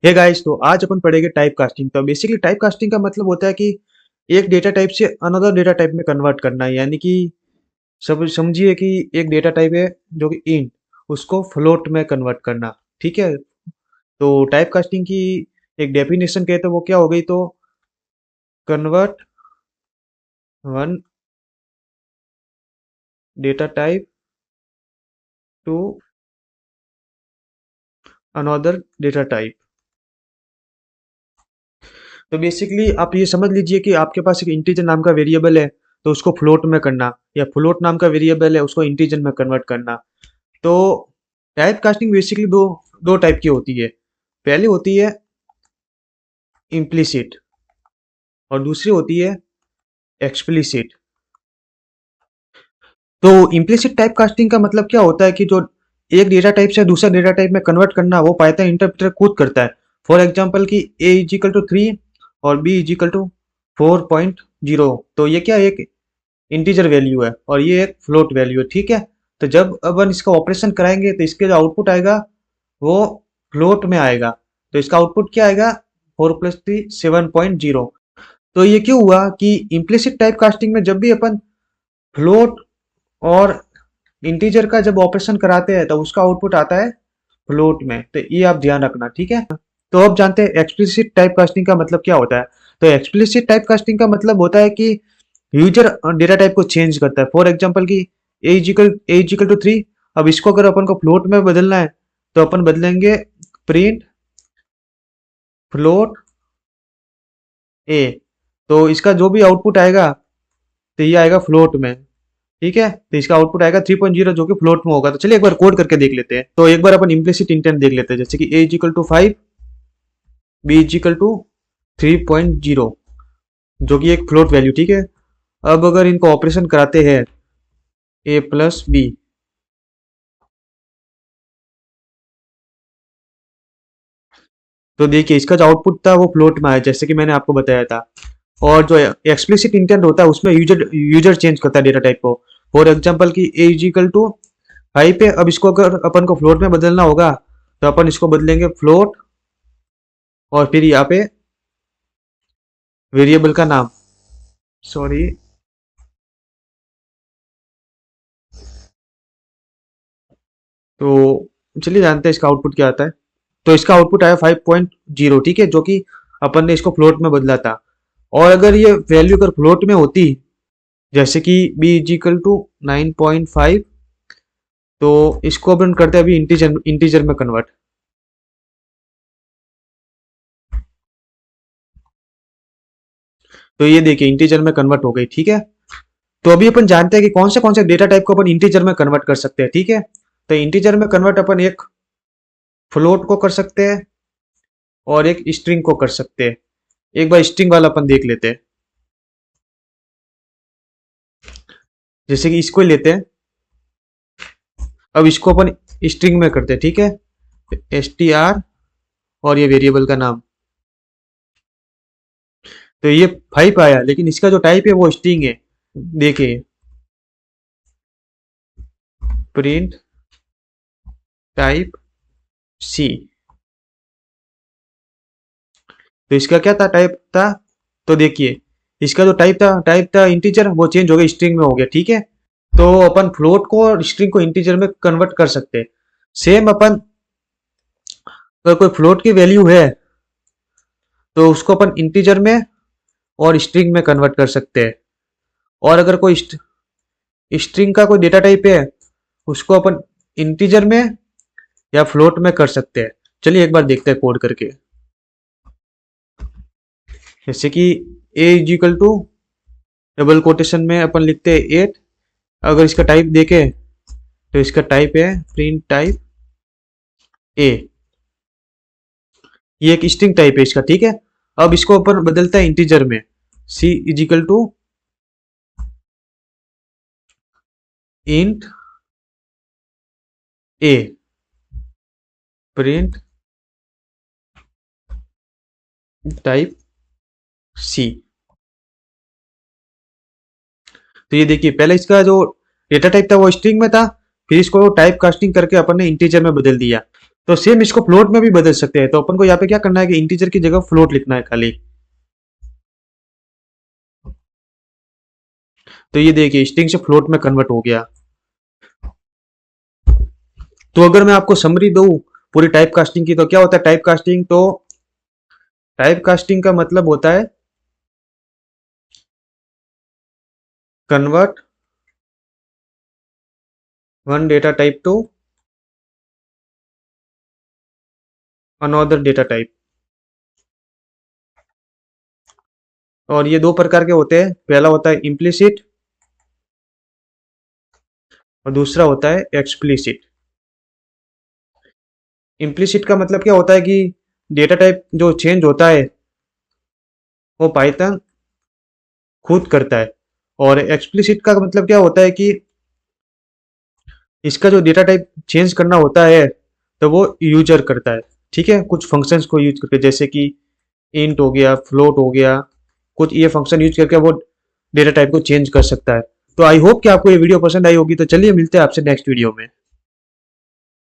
Hey guys, तो आज अपन पढ़ेंगे टाइप कास्टिंग। तो बेसिकली टाइप कास्टिंग का मतलब होता है कि एक डेटा टाइप से अनदर डेटा टाइप में कन्वर्ट करना है। यानी कि सब समझिए कि एक डेटा टाइप है जो कि इंट, उसको फ्लोट में कन्वर्ट करना। ठीक है। तो टाइप कास्टिंग की एक डेफिनेशन कहे तो वो क्या हो गई, तो convert one data type two another data type. तो बेसिकली आप ये समझ लीजिए कि आपके पास एक इंटीजर नाम का वेरिएबल है, तो उसको फ्लोट में करना, या फ्लोट नाम का वेरिएबल है उसको इंटीजर में कन्वर्ट करना। तो टाइप कास्टिंग बेसिकली दो दो टाइप की होती है। पहली होती है इम्प्लिसिट और दूसरी होती है एक्सप्लिसिट। तो इम्प्लिसिट टाइप कास्टिंग का मतलब क्या होता है कि जो एक डेटा टाइप से दूसरा डेटा टाइप में कन्वर्ट करना, वो पाइथन इंटरप्रेटर खुद करता है। फॉर एग्जाम्पल कि ए इज इक्वल टू 3 और बी इज इक्वल टू 4.0। तो ये क्या, एक इंटीजर वैल्यू है और ये एक फ्लोट वैल्यू है। ठीक है। तो जब अपन इसका ऑपरेशन कराएंगे तो इसके जो आउटपुट आएगा वो फ्लोट में आएगा। तो इसका आउटपुट क्या आएगा, 4 + 3 7.0। तो ये क्यों हुआ कि इम्प्लिसिट टाइप कास्टिंग में जब भी अपन फ्लोट और इंटीजर का जब ऑपरेशन कराते हैं तो उसका आउटपुट आता है फ्लोट में। तो ये आप ध्यान रखना। ठीक है। तो अब जानते हैं एक्सप्लिसिट टाइप कास्टिंग का मतलब क्या होता है। तो एक्सप्लिसिट टाइप कास्टिंग का मतलब होता है कि यूजर डेटा टाइप को चेंज करता है। फॉर एग्जाम्पल कि ए इजिकल टू 3। अब इसको अगर अपन को फ्लोट में बदलना है तो अपन बदलेंगे प्रिंट फ्लोट ए। तो इसका जो भी आउटपुट आएगा तो ये आएगा फ्लोट में। ठीक है। तो इसका आउटपुट आएगा 3.0 जो कि फ्लोट में होगा। तो चलिए एक बार कोड करके देख लेते हैं। तो एक बार अपन इम्प्लिसिट इंटेंट देख लेते हैं, जैसे कि A is equal to 5, B is equal to 3.0, जो कि एक फ्लोट वैल्यू। ठीक है। अब अगर इनको ऑपरेशन कराते हैं A+B, तो देखिए इसका जो आउटपुट था वो फ्लोट में आया, जैसे कि मैंने आपको बताया था। और जो एक्सप्लिसिट इंटेंट होता है उसमें यूजर यूजर चेंज करता है डेटा टाइप को। फॉर एग्जांपल कि A=5 पे, अब इसको अगर अपन को फ्लोट में बदलना होगा तो अपन इसको बदलेंगे फ्लोट और फिर यहाँ पे वेरिएबल का नाम, सॉरी, तो चलिए जानते हैं इसका आउटपुट क्या आता है। तो इसका आउटपुट आया 5.0। ठीक है, जो कि अपन ने इसको फ्लोट में बदला था। और अगर ये वैल्यू अगर फ्लोट में होती, जैसे कि B=9.5, तो इसको अपन करते हैं अभी इंटीजर इंटीजर में कन्वर्ट। तो ये देखिए इंटीजर में कन्वर्ट हो गई। ठीक है। तो अभी अपन जानते हैं कि कौन से डेटा टाइप को अपन इंटीजर में कन्वर्ट कर सकते हैं। ठीक है। तो इंटीजर में कन्वर्ट अपन एक फ्लोट को कर सकते हैं और एक स्ट्रिंग को कर सकते हैं। एक बार स्ट्रिंग वाला अपन देख लेते हैं, जैसे कि इसको लेते हैं। अब इसको अपन स्ट्रिंग में करते हैं। ठीक है। str और ये वेरिएबल का नाम। तो ये 5 आया, लेकिन इसका जो टाइप है वो स्ट्रिंग है। देखिए प्रिंट टाइप सी। तो इसका क्या था, टाइप था। तो देखिए इसका जो टाइप था इंटीजर, वो चेंज हो गया, स्ट्रिंग में हो गया। ठीक है। तो अपन फ्लोट को और स्ट्रिंग को इंटीजर में कन्वर्ट कर सकते हैं। सेम अपन अगर कोई फ्लोट की वैल्यू है तो उसको अपन इंटीजर में और स्ट्रिंग में कन्वर्ट कर सकते हैं। और अगर कोई स्ट्रिंग का कोई डेटा टाइप है उसको अपन इंटीजर में या फ्लोट में कर सकते हैं। चलिए एक बार देखते हैं कोड करके। जैसे कि A=, डबल कोटेशन में अपन लिखते हैं 8। अगर इसका टाइप देखे तो इसका टाइप है प्रिंट टाइप ए। ये एक स्ट्रिंग टाइप है इसका। ठीक है। अब इसको अपन बदलता है इंटीजर में, C=int ए प्रिंट टाइप सी। तो ये देखिए पहले इसका जो डेटा टाइप था वो स्ट्रिंग में था, फिर इसको टाइप कास्टिंग करके अपन ने इंटीजर में बदल दिया। तो सेम इसको फ्लोट में भी बदल सकते हैं। तो अपन को यहाँ पे क्या करना है कि इंटीजर की जगह फ्लोट लिखना है खाली। तो ये देखिए स्ट्रिंग से फ्लोट में कन्वर्ट हो गया। तो अगर मैं आपको समरी दूं पूरी टाइप कास्टिंग की, तो क्या होता है टाइप कास्टिंग? तो टाइप कास्टिंग का मतलब होता है convert one data type two another data type. और ये दो प्रकार के होते हैं, पहला होता है इम्प्लिसिट और दूसरा होता है एक्सप्लिसिट। इम्प्लिसिट का मतलब क्या होता है कि डेटा टाइप जो चेंज होता है वो पाइथन खुद करता है। और एक्सप्लिसिट का मतलब क्या होता है कि इसका जो डेटा टाइप चेंज करना होता है तो वो यूजर करता है। ठीक है, कुछ फंक्शंस को यूज करके, जैसे कि इंट हो गया, फ्लोट हो गया, कुछ ये फंक्शन यूज करके वो डेटा टाइप को चेंज कर सकता है। तो आई होप कि आपको ये वीडियो पसंद आई होगी। तो चलिए मिलते हैं आपसे नेक्स्ट वीडियो में।